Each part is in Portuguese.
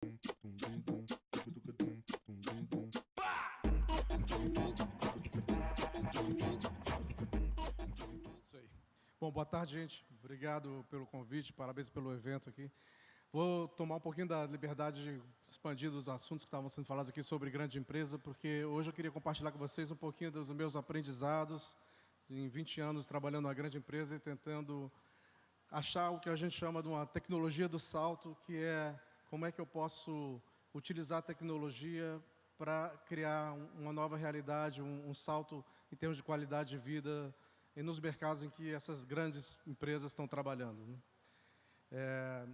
Isso aí. Bom, boa tarde, gente. Obrigado pelo convite, parabéns pelo evento aqui. Vou tomar um pouquinho da liberdade de expandir os assuntos que estavam sendo falados aqui sobre grande empresa, porque hoje eu queria compartilhar com vocês um pouquinho dos meus aprendizados em 20 anos trabalhando na grande empresa e tentando achar o que a gente chama de uma tecnologia do salto, que é como é que eu posso utilizar a tecnologia para criar uma nova realidade, um salto em termos de qualidade de vida e nos mercados em que essas grandes empresas estão trabalhando, né?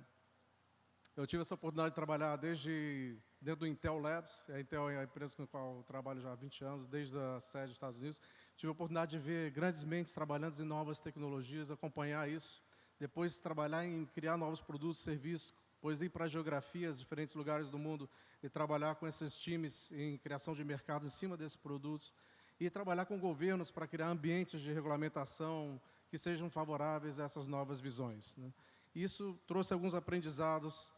Eu tive essa oportunidade de trabalhar dentro do Intel Labs. A Intel é a empresa com a qual eu trabalho já há 20 anos, desde a sede dos Estados Unidos. Tive a oportunidade de ver grandes mentes trabalhando em novas tecnologias, acompanhar isso. Depois trabalhar em criar novos produtos, serviços, depois ir para geografias, diferentes lugares do mundo e trabalhar com esses times em criação de mercados em cima desses produtos. E trabalhar com governos para criar ambientes de regulamentação que sejam favoráveis a essas novas visões, né? Isso trouxe alguns aprendizados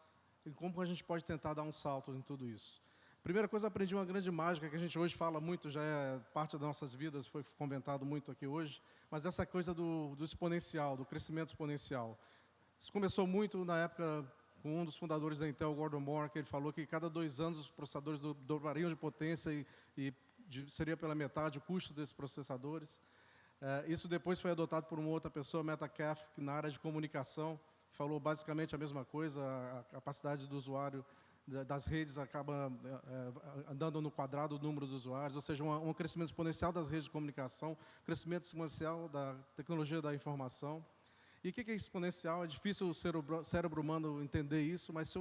em como a gente pode tentar dar um salto em tudo isso. Primeira coisa, eu aprendi uma grande mágica que a gente hoje fala muito, já é parte das nossas vidas, foi comentado muito aqui hoje, mas essa coisa do exponencial, do crescimento exponencial. Isso começou muito na época com um dos fundadores da Intel, Gordon Moore, que ele falou que cada 2 anos os processadores dobrariam de potência e seria pela metade o custo desses processadores. Isso depois foi adotado por uma outra pessoa, Metcalfe, que na área de comunicação falou basicamente a mesma coisa, a capacidade do usuário das redes acaba andando no quadrado do número de usuários, ou seja, um crescimento exponencial das redes de comunicação, crescimento exponencial da tecnologia da informação. E o que é exponencial? É difícil o cérebro humano entender isso, mas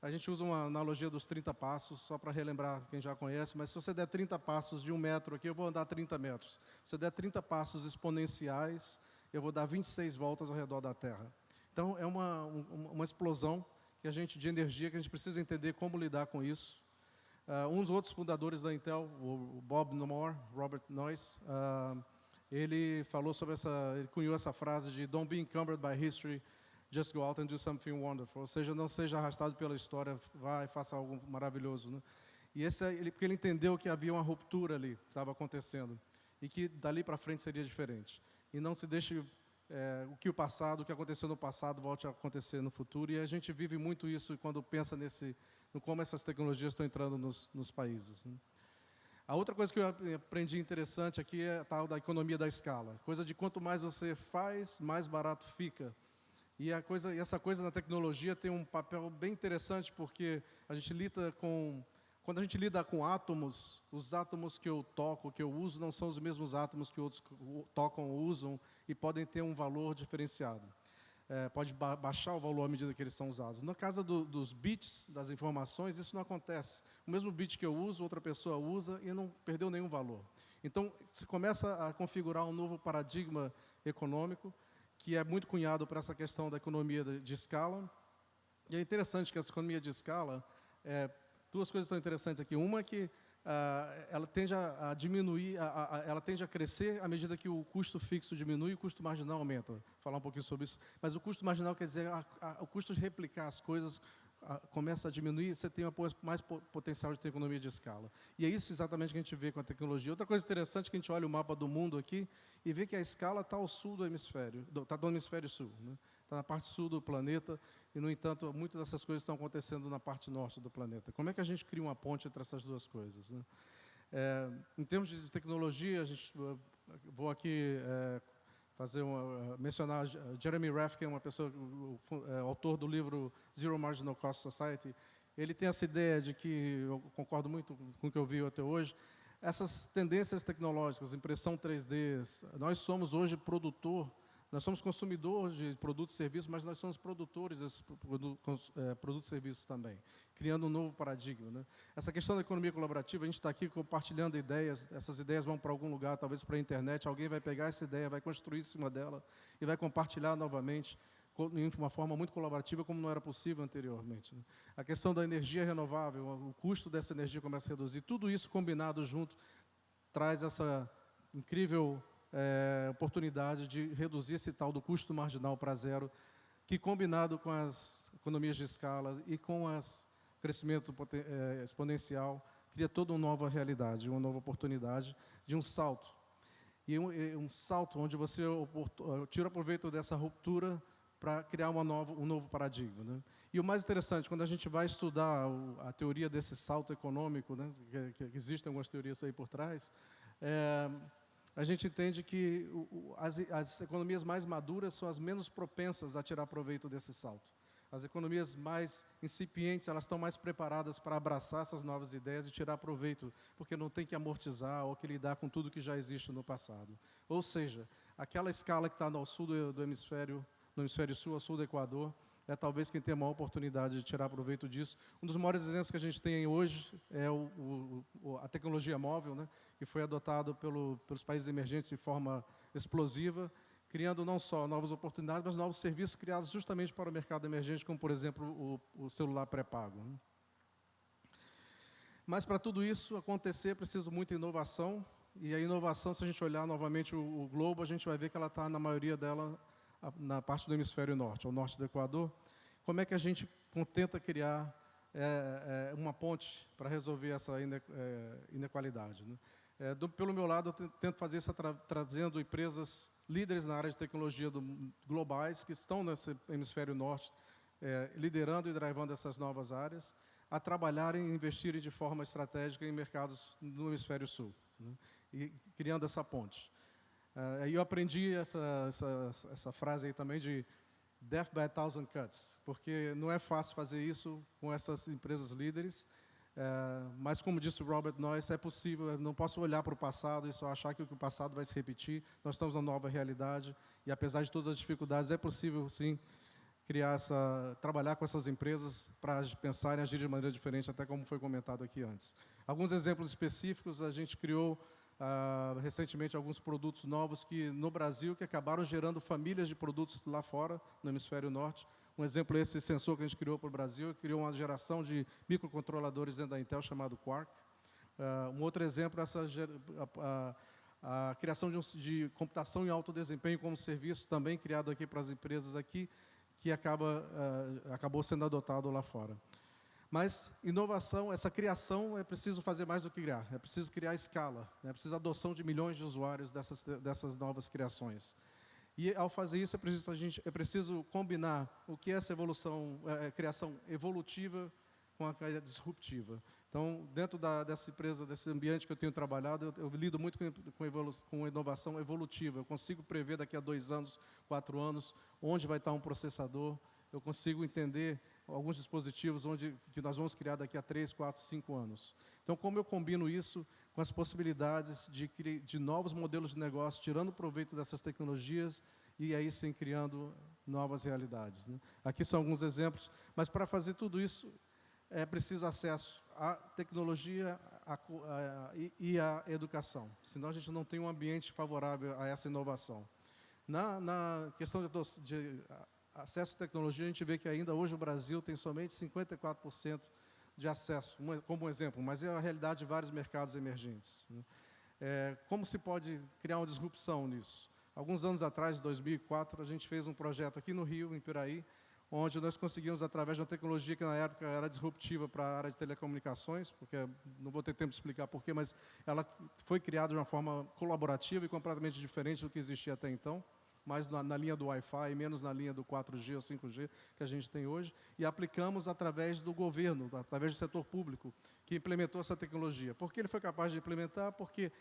a gente usa uma analogia dos 30 passos, só para relembrar quem já conhece, mas se você der 30 passos de 1 metro aqui, eu vou andar 30 metros. Se eu der 30 passos exponenciais, eu vou dar 26 voltas ao redor da Terra. Então, é uma explosão de energia que a gente precisa entender como lidar com isso. Um dos outros fundadores da Intel, o Bob Moore, Robert Noyce, ele falou sobre ele cunhou essa frase de "Don't be encumbered by history, just go out and do something wonderful", ou seja, não seja arrastado pela história, vá e faça algo maravilhoso, né? E porque ele entendeu que havia uma ruptura ali, que estava acontecendo, e que dali para frente seria diferente. E não se deixe o que aconteceu no passado volte a acontecer no futuro, e a gente vive muito isso quando pensa no como essas tecnologias estão entrando nos países, né? A outra coisa que eu aprendi interessante aqui é a tal da economia da escala. Coisa de quanto mais você faz, mais barato fica. E essa coisa na tecnologia tem um papel bem interessante, porque quando a gente lida com átomos, os átomos que eu toco, que eu uso, não são os mesmos átomos que outros tocam ou usam e podem ter um valor diferenciado. Pode baixar o valor à medida que eles são usados. Na casa dos bits, das informações, isso não acontece. O mesmo bit que eu uso, outra pessoa usa e não perdeu nenhum valor. Então, se começa a configurar um novo paradigma econômico, que é muito cunhado para essa questão da economia de escala. E é interessante que essa economia de escala, duas coisas são interessantes aqui. Uma é que ela tende a diminuir, ela tende a crescer à medida que o custo fixo diminui e o custo marginal aumenta. Vou falar um pouquinho sobre isso. Mas o custo marginal quer dizer o custo de replicar as coisas começa a diminuir, você tem mais potencial de ter economia de escala. E é isso exatamente que a gente vê com a tecnologia. Outra coisa interessante é que a gente olha o mapa do mundo aqui e vê que a escala está ao sul do hemisfério, está do hemisfério sul, né? Está na parte sul do planeta e, no entanto, muitas dessas coisas estão acontecendo na parte norte do planeta. Como é que a gente cria uma ponte entre essas duas coisas, né? Em termos de tecnologia, vou aqui mencionar Jeremy Rifkin, uma pessoa, autor do livro Zero Marginal Cost Society. Ele tem essa ideia de que, eu concordo muito com o que eu vi até hoje, essas tendências tecnológicas, impressão 3D, nós somos hoje nós somos consumidores de produtos e serviços, mas nós somos produtores desses produtos e serviços também, criando um novo paradigma, né? Essa questão da economia colaborativa, a gente está aqui compartilhando ideias, essas ideias vão para algum lugar, talvez para a internet, alguém vai pegar essa ideia, vai construir em cima dela e vai compartilhar novamente de uma forma muito colaborativa, como não era possível anteriormente, né? A questão da energia renovável, o custo dessa energia começa a reduzir, tudo isso combinado junto traz essa incrível oportunidade de reduzir esse tal do custo marginal para zero, que combinado com as economias de escala e com as crescimento exponencial, cria toda uma nova realidade, uma nova oportunidade de um salto. E um salto onde você tira proveito dessa ruptura para criar um novo paradigma, né? E o mais interessante, quando a gente vai estudar a teoria desse salto econômico, né, que existem algumas teorias aí por trás, a gente entende que as economias mais maduras são as menos propensas a tirar proveito desse salto. As economias mais incipientes, elas estão mais preparadas para abraçar essas novas ideias e tirar proveito, porque não tem que amortizar ou que lidar com tudo que já existe no passado. Ou seja, aquela escala que está no sul do hemisfério, no hemisfério sul, ao sul do Equador, é talvez quem tem a maior oportunidade de tirar proveito disso. Um dos maiores exemplos que a gente tem hoje é a tecnologia móvel, né, que foi adotado pelos países emergentes de forma explosiva, criando não só novas oportunidades, mas novos serviços criados justamente para o mercado emergente, como, por exemplo, o celular pré-pago, né? Mas, para tudo isso acontecer, precisa muita inovação, e a inovação, se a gente olhar novamente o globo, a gente vai ver que ela está, na maioria dela, na parte do hemisfério norte, ao norte do Equador. Como é que a gente tenta criar uma ponte para resolver essa inequalidade, né? Pelo meu lado, eu tento fazer isso trazendo empresas líderes na área de tecnologia globais, que estão nesse hemisfério norte, liderando e drivando essas novas áreas, a trabalharem e investirem de forma estratégica em mercados no hemisfério sul, né, e criando essa ponte. Aí eu aprendi essa frase aí também de death by a thousand cuts, porque não é fácil fazer isso com essas empresas líderes, mas, como disse o Robert Noyce, é possível. Eu não posso olhar para o passado e só achar que o passado vai se repetir. Nós estamos numa nova realidade e, apesar de todas as dificuldades, é possível, sim, trabalhar com essas empresas para pensar e agir de maneira diferente, até como foi comentado aqui antes. Alguns exemplos específicos: a gente criou recentemente alguns produtos novos no Brasil, que acabaram gerando famílias de produtos lá fora, no hemisfério norte. Um exemplo é esse sensor que a gente criou para o Brasil, criou uma geração de microcontroladores dentro da Intel, chamado Quark. Um outro exemplo é a criação de computação em alto desempenho como serviço, também criado aqui para as empresas aqui, que acabou sendo adotado lá fora. Mas inovação, essa criação, é preciso fazer mais do que criar, é preciso criar escala, é preciso adoção de milhões de usuários dessas novas criações. E, ao fazer isso, é preciso combinar o que é essa criação evolutiva com a disruptiva. Então, dentro dessa empresa, desse ambiente que eu tenho trabalhado, eu lido muito com inovação evolutiva. Eu consigo prever daqui a 2 anos, 4 anos, onde vai estar um processador. Eu consigo entender alguns dispositivos que nós vamos criar daqui a 3, 4, 5 anos. Então, como eu combino isso com as possibilidades de novos modelos de negócio, tirando proveito dessas tecnologias e aí sim criando novas realidades, né? Aqui são alguns exemplos, mas para fazer tudo isso é preciso acesso à tecnologia e à educação, senão a gente não tem um ambiente favorável a essa inovação. Na questão de acesso à tecnologia, a gente vê que ainda hoje o Brasil tem somente 54% de acesso, como exemplo, mas é a realidade de vários mercados emergentes, né? Como se pode criar uma disrupção nisso? Alguns anos atrás, em 2004, a gente fez um projeto aqui no Rio, em Piraí, onde nós conseguimos, através de uma tecnologia que na época era disruptiva para a área de telecomunicações, porque não vou ter tempo de explicar porquê, mas ela foi criada de uma forma colaborativa e completamente diferente do que existia até então, mais na linha do Wi-Fi, menos na linha do 4G ou 5G que a gente tem hoje, e aplicamos através do governo, através do setor público, que implementou essa tecnologia. Por que ele foi capaz de implementar? Porque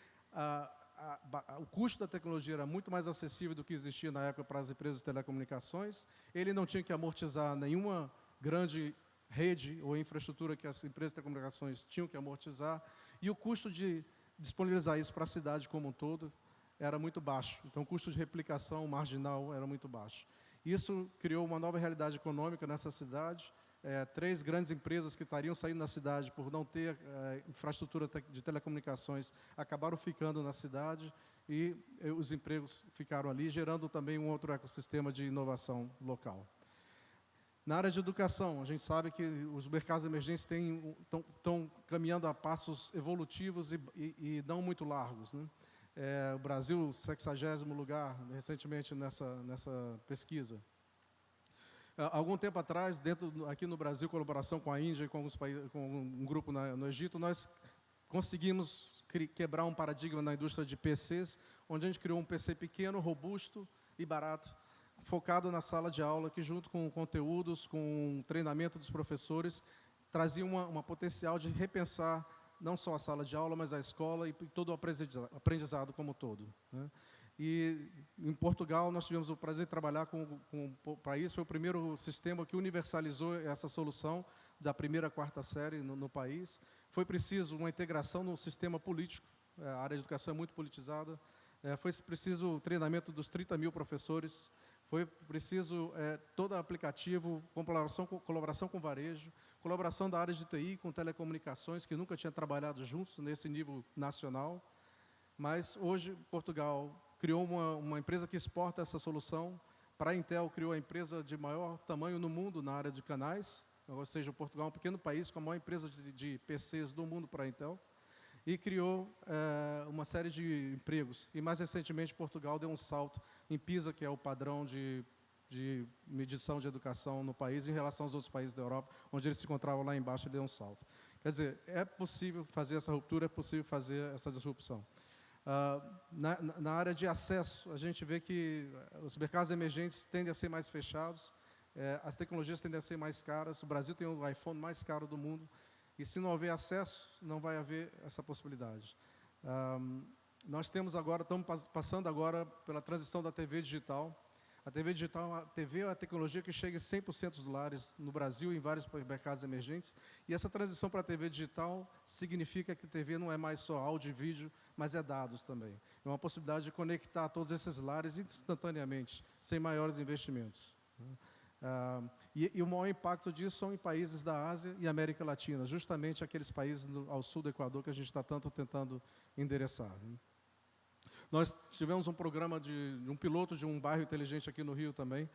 o custo da tecnologia era muito mais acessível do que existia na época para as empresas de telecomunicações, ele não tinha que amortizar nenhuma grande rede ou infraestrutura que as empresas de telecomunicações tinham que amortizar, e o custo de disponibilizar isso para a cidade como um todo era muito baixo. Então, o custo de replicação marginal era muito baixo. Isso criou uma nova realidade econômica nessa cidade. 3 grandes empresas que estariam saindo da cidade por não ter infraestrutura de telecomunicações acabaram ficando na cidade e os empregos ficaram ali, gerando também um outro ecossistema de inovação local. Na área de educação, a gente sabe que os mercados emergentes estão caminhando a passos evolutivos e não muito largos, né? O Brasil, 60º lugar, recentemente, nessa pesquisa. Algum tempo atrás, aqui no Brasil, colaboração com a Índia e com alguns países, com um grupo no Egito, nós conseguimos quebrar um paradigma na indústria de PCs, onde a gente criou um PC pequeno, robusto e barato, focado na sala de aula, que junto com conteúdos, com treinamento dos professores, trazia uma potencial de repensar não só a sala de aula, mas a escola e todo o aprendizado como todo, né? E em Portugal nós tivemos o prazer de trabalhar com o país, foi o primeiro sistema que universalizou essa solução da primeira à quarta série no país. Foi preciso uma integração no sistema político, a área de educação é muito politizada, foi preciso o treinamento dos 30 mil professores, foi preciso todo aplicativo, colaboração com varejo, colaboração da área de TI com telecomunicações, que nunca tinha trabalhado juntos nesse nível nacional, mas hoje Portugal criou uma empresa que exporta essa solução. Para a Intel, criou a empresa de maior tamanho no mundo na área de canais, ou seja, Portugal é um pequeno país com a maior empresa de PCs do mundo para a Intel, e criou uma série de empregos. E mais recentemente, Portugal deu um salto em PISA, que é o padrão de medição de educação no país, em relação aos outros países da Europa, onde eles se encontravam lá embaixo, ele deu um salto. Quer dizer, é possível fazer essa ruptura, é possível fazer essa disrupção. Na área de acesso, a gente vê que os mercados emergentes tendem a ser mais fechados, as tecnologias tendem a ser mais caras, o Brasil tem o iPhone mais caro do mundo, e se não houver acesso, não vai haver essa possibilidade. Nós temos agora, estamos passando agora pela transição da TV digital. A TV digital, a TV é a tecnologia que chega em 100% dos lares no Brasil e em vários mercados emergentes. E essa transição para a TV digital significa que a TV não é mais só áudio e vídeo, mas é dados também. É uma possibilidade de conectar todos esses lares instantaneamente, sem maiores investimentos. E o maior impacto disso são em países da Ásia e América Latina, justamente aqueles países ao sul do Equador que a gente está tanto tentando endereçar. Nós tivemos um programa de um piloto de um bairro inteligente aqui no Rio também,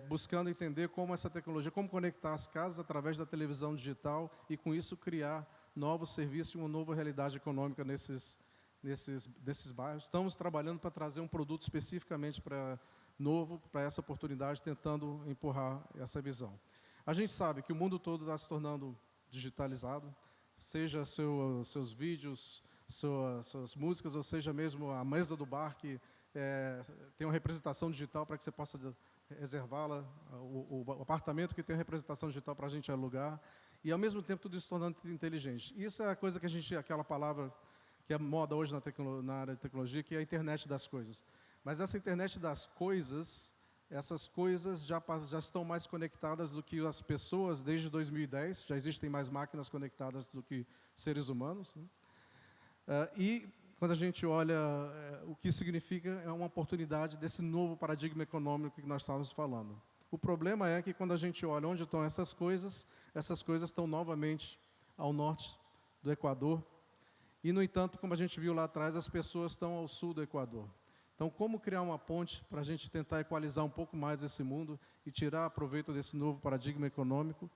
buscando entender como essa tecnologia, como conectar as casas através da televisão digital e com isso criar novos serviços e uma nova realidade econômica nesses bairros. Estamos trabalhando para trazer um produto especificamente novo para essa oportunidade, tentando empurrar essa visão. A gente sabe que o mundo todo está se tornando digitalizado, seja seus vídeos, suas músicas, ou seja mesmo a mesa do bar que tem uma representação digital para que você possa reservá-la, o apartamento que tem uma representação digital para a gente alugar, e ao mesmo tempo tudo isso se tornando inteligente. Isso é a coisa que aquela palavra que é moda hoje na área de tecnologia, que é a internet das coisas. Mas essa internet das coisas, essas coisas já estão mais conectadas do que as pessoas desde 2010, já existem mais máquinas conectadas do que seres humanos, né? E quando a gente olha o que significa, é uma oportunidade desse novo paradigma econômico que nós estávamos falando. O problema é que quando a gente olha onde estão essas coisas estão novamente ao norte do Equador, e, no entanto, como a gente viu lá atrás, as pessoas estão ao sul do Equador. Então, como criar uma ponte para a gente tentar equalizar um pouco mais esse mundo e tirar proveito desse novo paradigma econômico?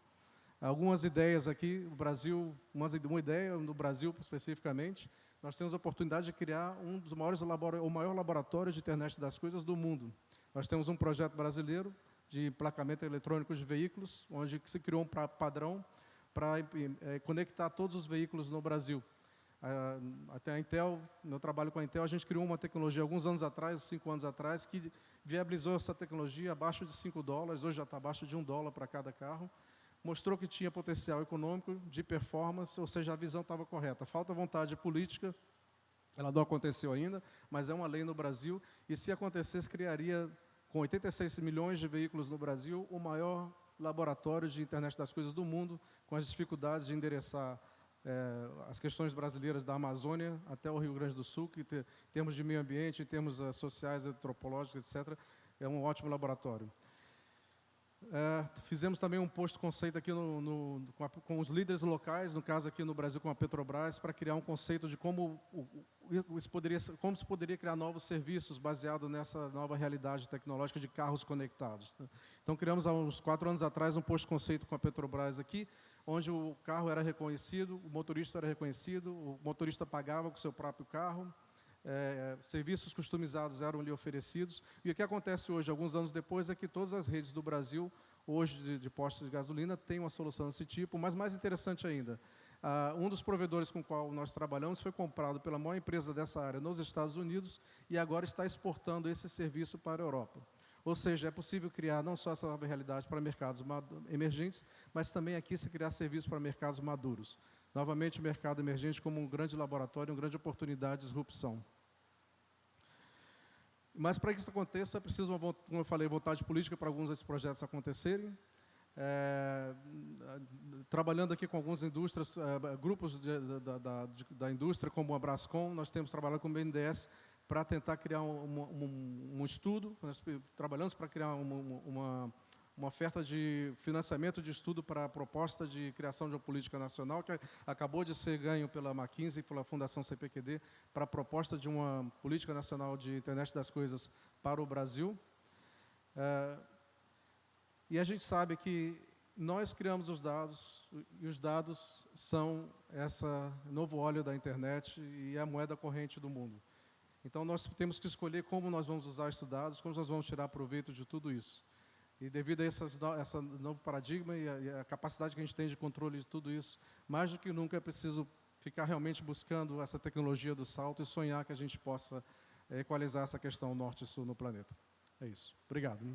Algumas ideias aqui, o Brasil, uma ideia no Brasil especificamente, nós temos a oportunidade de criar um dos maiores o maior laboratório de internet das coisas do mundo. Nós temos um projeto brasileiro de emplacamento eletrônico de veículos, onde se criou um padrão para conectar todos os veículos no Brasil. Até a Intel, meu trabalho com a Intel, a gente criou uma tecnologia alguns anos atrás, 5 anos atrás, que viabilizou essa tecnologia abaixo de $5, hoje já está abaixo de $1 para cada carro, mostrou que tinha potencial econômico, de performance, ou seja, a visão estava correta. Falta vontade política, ela não aconteceu ainda, mas é uma lei no Brasil, e se acontecesse, criaria, com 86 milhões de veículos no Brasil, o maior laboratório de internet das coisas do mundo, com as dificuldades de endereçar as questões brasileiras da Amazônia até o Rio Grande do Sul, que em termos de meio ambiente, em termos sociais, antropológicos, etc., é um ótimo laboratório. Fizemos também um posto conceito aqui com os líderes locais, no caso aqui no Brasil com a Petrobras, para criar um conceito de como se poderia criar novos serviços baseado nessa nova realidade tecnológica de carros conectados. Então, criamos há uns 4 anos atrás um posto conceito com a Petrobras aqui, onde o carro era reconhecido, o motorista era reconhecido, o motorista pagava com o seu próprio carro, serviços customizados eram lhe oferecidos. E o que acontece hoje, alguns anos depois, é que todas as redes do Brasil, hoje de postos de gasolina, têm uma solução desse tipo, mas mais interessante ainda, um dos provedores com o qual nós trabalhamos foi comprado pela maior empresa dessa área nos Estados Unidos e agora está exportando esse serviço para a Europa. Ou seja, é possível criar não só essa nova realidade para mercados emergentes, mas também aqui se criar serviços para mercados maduros. Novamente, o mercado emergente como um grande laboratório, uma grande oportunidade de disrupção. Mas para que isso aconteça, é preciso, como eu falei, vontade política para alguns desses projetos acontecerem. Trabalhando aqui com algumas indústrias, grupos da indústria, como a Brascom, nós temos trabalhado com o BNDES para tentar criar um estudo, nós trabalhamos para criar uma oferta de financiamento de estudo para a proposta de criação de uma política nacional, que acabou de ser ganho pela McKinsey e pela Fundação CPQD, para a proposta de uma política nacional de internet das coisas para o Brasil. E a gente sabe que nós criamos os dados, e os dados são esse novo óleo da internet e a moeda corrente do mundo. Então, nós temos que escolher como nós vamos usar esses dados, como nós vamos tirar proveito de tudo isso. E devido a esse novo paradigma e a capacidade que a gente tem de controle de tudo isso, mais do que nunca é preciso ficar realmente buscando essa tecnologia do salto e sonhar que a gente possa equalizar essa questão norte e sul no planeta. É isso. Obrigado.